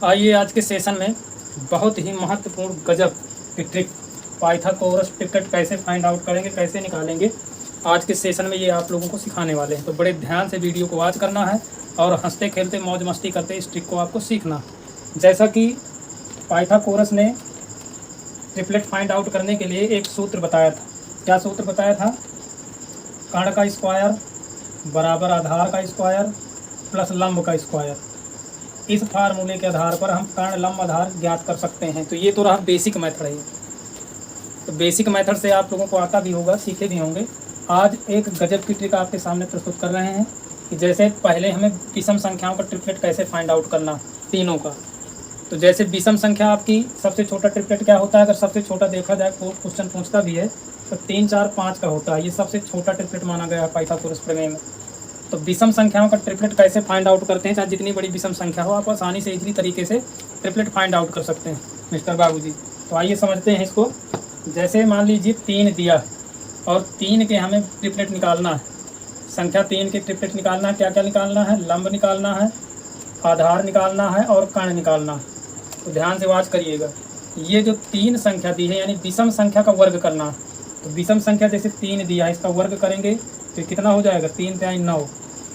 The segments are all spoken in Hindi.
आइए आज के सेशन में बहुत ही महत्वपूर्ण गजब की ट्रिक पाइथागोरस ट्रिपलेट कैसे फाइंड आउट करेंगे, कैसे निकालेंगे, आज के सेशन में ये आप लोगों को सिखाने वाले हैं। तो बड़े ध्यान से वीडियो को वॉच करना है और हंसते खेलते मौज मस्ती करते इस ट्रिक को आपको सीखना। जैसा कि पाइथागोरस ने ट्रिपलेट फाइंड आउट करने के लिए एक सूत्र बताया था। क्या सूत्र बताया था? कर्ण का स्क्वायर बराबर आधार का स्क्वायर प्लस लंब का स्क्वायर। इस फार्मूले के आधार पर हम कर्ण लंब आधार ज्ञात कर सकते हैं। तो ये तो रहा बेसिक मेथड है। तो बेसिक मेथड से आप लोगों को आता भी होगा, सीखे भी होंगे। आज एक गजब की ट्रिक आपके सामने प्रस्तुत कर रहे हैं कि जैसे पहले हमें विषम संख्याओं का ट्रिपलेट कैसे फाइंड आउट करना, तीनों का। तो जैसे विषम संख्या आपकी सबसे छोटा ट्रिपलेट क्या होता है? अगर सबसे छोटा देखा जाए, को क्वेश्चन पूछता भी है तो 3, 4, 5 का होता है। ये सबसे छोटा ट्रिपलेट माना गया है पाइथागोरस प्रमेय में। तो विषम संख्याओं का ट्रिपलेट कैसे फाइंड आउट करते हैं? चाहे जितनी बड़ी विषम संख्या हो, आप आसानी से इसी तरीके से ट्रिपलेट फाइंड आउट कर सकते हैं मिस्टर बाबूजी। तो आइए समझते हैं इसको। जैसे मान लीजिए 3 दिया और 3 के हमें ट्रिपलेट निकालना है। संख्या 3 के ट्रिपलेट निकालना है। क्या क्या निकालना है? लंब निकालना है, आधार निकालना है और कर्ण निकालना है। तो ध्यान से वाच करिएगा। ये जो 3 संख्या दी है यानी विषम संख्या का वर्ग करना है। तो विषम संख्या जैसे 3 दिया है, इसका वर्ग करेंगे तो कितना हो जाएगा? 3 × 9।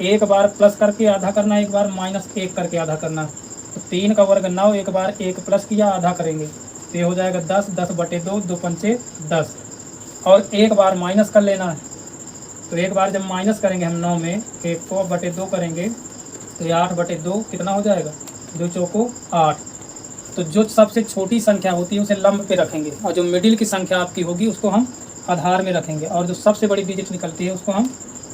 एक बार प्लस करके आधा करना, एक बार -1 करके आधा करना। तो 3 का वर्ग 9, एक बार 1 प्लस किया, आधा करेंगे तो ये हो जाएगा 10, 10/2, 2 पंचे 10। और एक बार माइनस कर लेना है। तो एक बार जब माइनस करेंगे हम 9 में, 1 को 2 करेंगे तो ये 8/2 कितना हो जाएगा? 2 चौको 8। तो जो सबसे छोटी संख्या होती है उसे लंब पे रखेंगे और जो मिडिल की संख्या आपकी होगी उसको हम आधार में रखेंगे और जो सबसे बड़ी डिजिट निकलती है उसको हम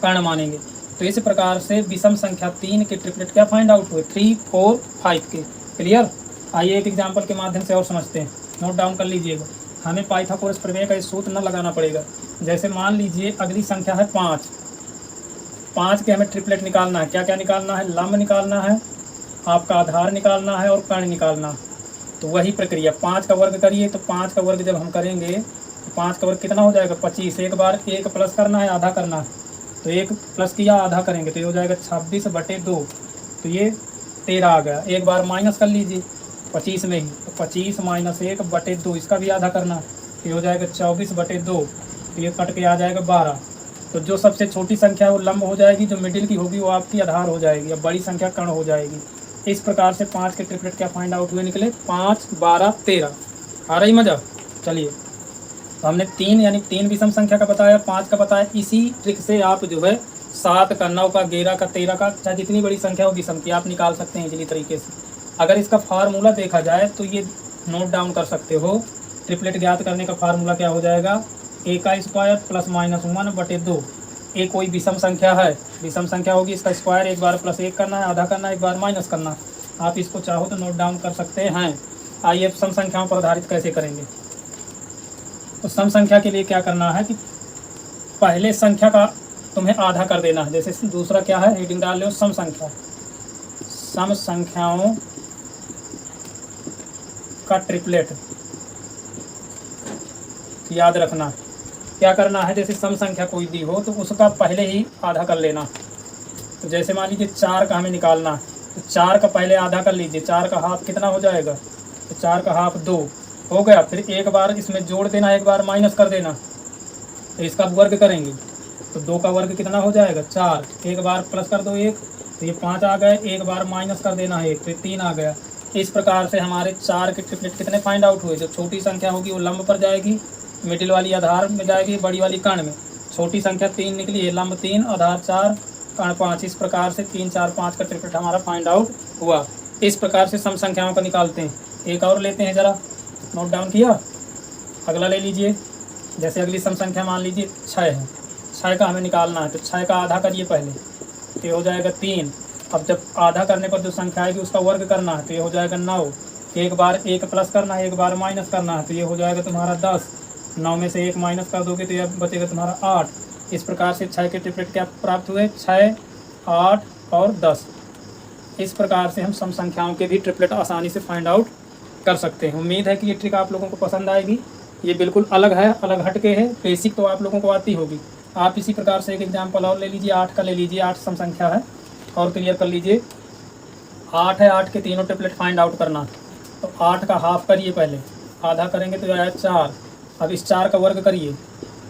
कर्ण मानेंगे। तो इस प्रकार से विषम संख्या 3 के ट्रिपलेट क्या फाइंड आउट हुए? 3, 4, 5 के। क्लियर? आइए एक एग्जांपल के माध्यम से और समझते हैं। नोट डाउन कर लीजिएगा। हमें पाइथागोरस प्रमेय का सूत्र न लगाना पड़ेगा। जैसे मान लीजिए अगली संख्या है 5। 5 के हमें ट्रिपलेट निकालना है। क्या क्या निकालना है? लंब निकालना है, आपका आधार निकालना है और कर्ण निकालना है। तो वही प्रक्रिया 5 का वर्ग करिए। तो 5 का वर्ग जब हम करेंगे तो 5 का वर्ग कितना हो जाएगा? 25। एक बार 1 प्लस करना है, आधा करना है। तो 1 प्लस किया, आधा करेंगे तो ये हो जाएगा 26/2। तो ये 13 आ गया। एक बार माइनस कर लीजिए 25 में ही। तो 25 - 1/2, इसका भी आधा करना, तो ये हो जाएगा 24/2। तो ये कट के आ जाएगा 12। तो जो सबसे छोटी संख्या है वो लंब हो जाएगी, जो मिडिल की होगी वो आपकी आधार हो जाएगी, अब बड़ी संख्या कर्ण हो जाएगी। इस प्रकार से 5 के ट्रिपलेट क्या फाइंड आउट हुए निकले? 5, 12, 13। आ रही मजा? चलिए, तो हमने 3 यानी 3 विषम संख्या का बताया, 5 का बताया। इसी ट्रिक से आप जो है 7 का, 9 का, 11 का, 13 का, चाहे जितनी बड़ी संख्या हो विषम की, आप निकाल सकते हैं इजीली तरीके से। अगर इसका फार्मूला देखा जाए तो ये नोट डाउन कर सकते हो। ट्रिपलेट ज्ञात करने का फार्मूला क्या हो जाएगा? a का स्क्वायर प्लस -1/2। ए कोई विषम संख्या है, विषम संख्या होगी, इसका स्क्वायर एक बार +1 करना है, आधा करना है, एक बार माइनस करना है। आप इसको चाहो तो नोट डाउन कर सकते हैं। आइए सम संख्याओं पर आधारित कैसे करेंगे। तो सम संख्या के लिए क्या करना है कि पहले संख्या का तुम्हें आधा कर देना है। जैसे दूसरा क्या है, हेडिंग डाल लो सम संख्या। सम संख्याओं का ट्रिपलेट याद रखना। क्या करना है? जैसे सम संख्या कोई दी हो तो उसका पहले ही आधा कर लेना। तो जैसे मान लीजिए 4 का हमें निकालना है, तो 4 का पहले आधा कर लीजिए। 4 का हाफ कितना हो जाएगा? तो 4 का हाफ 2 हो गया। फिर एक बार इसमें जोड़ देना, एक बार माइनस कर देना। तो इसका वर्ग करेंगे तो 2 का वर्ग कितना हो जाएगा? 4। एक बार प्लस कर दो 1, तो ये 5 आ गए। एक बार माइनस कर देना 1, तो 3 आ गया। इस प्रकार से हमारे 4 के ट्रिपलेट कितने फाइंड आउट हुए? जो छोटी संख्या होगी वो लंब पर जाएगी, मिडिल वाली आधार में जाएगी, बड़ी वाली कर्ण में। छोटी संख्या 3 निकली है, लंब 3, आधार 4, कर्ण 5। इस प्रकार से 3, 4, 5 का ट्रिपलेट हमारा फाइंड आउट हुआ। इस प्रकार से सम संख्याओं को निकालते हैं। एक और लेते हैं, ज़रा नोट डाउन किया? अगला ले लीजिए। जैसे अगली सम संख्या मान लीजिए 6 है। 6 का हमें निकालना है, तो 6 का आधा करिए पहले, तो ये हो जाएगा 3। अब जब आधा करने पर जो संख्या आएगी उसका वर्ग करना है, तो ये हो जाएगा 9। एक बार 1 प्लस करना है, एक बार माइनस करना है, तो ये हो जाएगा तुम्हारा 10। 9 में से 1 माइनस कर दोगे तो ये बचेगा तुम्हारा 8। इस प्रकार से 6 के ट्रिपलेट क्या प्राप्त हुए? 6, 8 और 10। इस प्रकार से हम सम संख्याओं के भी ट्रिपलेट आसानी से फाइंड आउट कर सकते हैं। उम्मीद है कि ये ट्रिक आप लोगों को पसंद आएगी। ये बिल्कुल अलग है, अलग हटके है। बेसिक तो आप लोगों को आती होगी। आप इसी प्रकार से एक एग्जाम्पल और ले लीजिए। 8 का ले लीजिए। 8 सम संख्या है और क्लियर कर लीजिए। 8 है, 8 के तीनों ट्रिपलेट फाइंड आउट करना। तो 8 का हाफ करिए, पहले आधा करेंगे तो आया 4। अब इस 4 का वर्ग करिए,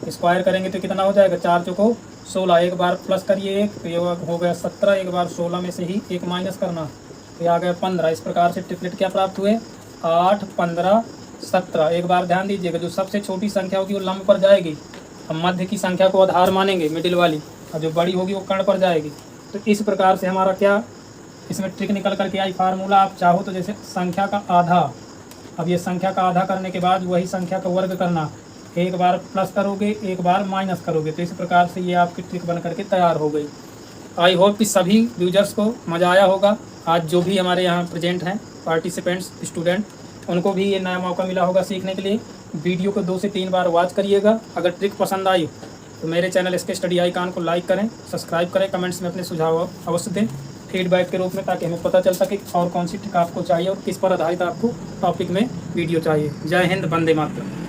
स्क्वायर करेंगे तो कितना हो जाएगा, 4 चौको 16। एक बार प्लस करिए 1 तो ये हो गया 17। एक बार 16 में से ही 1 माइनस करना तो ये आ गया 15। इस प्रकार से ट्रिपलेट क्या प्राप्त हुए, 8, 15, 17। एक बार ध्यान दीजिएगा, जो सबसे छोटी संख्या होगी वो लंब पर जाएगी, हम मध्य की संख्या को आधार मानेंगे मिडिल वाली, और जो बड़ी होगी वो कर्ण पर जाएगी। तो इस प्रकार से हमारा क्या इसमें ट्रिक निकल करके आई फार्मूला। आप चाहो तो जैसे संख्या का आधा, अब ये संख्या का आधा करने के बाद वही संख्या का वर्ग करना, एक बार प्लस करोगे एक बार माइनस करोगे, तो इस प्रकार से ये आपकी ट्रिक बन करके तैयार हो गई। आई होप कि सभी यूजर्स को मज़ा आया होगा। आज जो भी हमारे यहाँ प्रेजेंट हैं पार्टिसिपेंट्स स्टूडेंट, उनको भी ये नया मौका मिला होगा सीखने के लिए। वीडियो को 2 से 3 बार वॉच करिएगा। अगर ट्रिक पसंद आई तो मेरे चैनल SK स्टडी आइकॉन को लाइक करें, सब्सक्राइब करें, कमेंट्स में अपने सुझाव अवश्य दें फीडबैक के रूप में, ताकि हमें पता चल सके और कौन सी ट्रिक आपको चाहिए और किस पर आधारित आपको टॉपिक में वीडियो चाहिए। जय हिंद, वंदे मातरम।